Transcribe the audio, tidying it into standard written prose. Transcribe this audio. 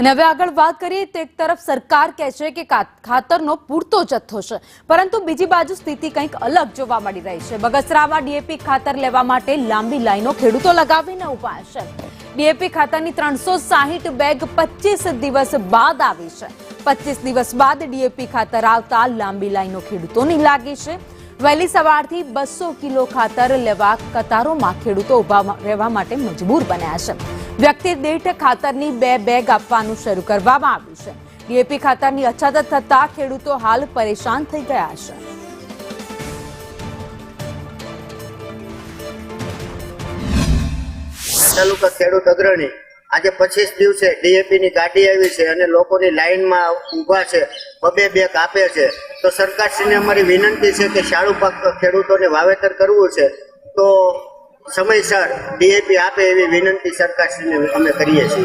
અને હવે આગળ વાત કરીએ તો એક તરફ સરકાર કહે છે કે ખાતરનો પૂરતો જથ્થો છે, પરંતુ બીજી બાજુ સ્થિતિ કંઈક અલગ જોવા મળી રહી છે। બગસરામાં ડીએપી ખાતર લેવા માટે લાંબી લાઈનો ખેડૂતો લગાવીને ઉભા છે। ડીએપી ખાતરની 360 બેગ 25 દિવસ બાદ આવી છે। 25 દિવસ બાદ ડીએપી ખાતર આવતા લાંબી લાઈનો ખેડૂતોની લાગી છે। વહેલી સવારથી 200 કિલો ખાતર લેવા કતારોમાં ખેડૂતો ઉભા રહેવા માટે મજબૂર બન્યા છે। વ્યક્તિ દીઠ ખાતરની 2 બેગ આપવાનું શરૂ કરવામાં આવ્યું છે। ડીએપી ખાતરની અછત થતા ખેડૂતો હાલ પરેશાન થઈ ગયા છે। તાલુકા ખેડૂત અગ્રણી આજે 25 દિવસે ડીએપી ની ગાડી આવી છે અને લોકોની લાઈનમાં ઊભા છે, 2 બેગ આપે છે। તો સરકારશ્રીને અમારી વિનંતી છે કે શાળુ પાક ખેડૂતોને વાવેતર કરવું છે તો સમયસર ડીએપી આપે એવી વિનંતી સરકારશ્રીને અમે કરીએ છીએ।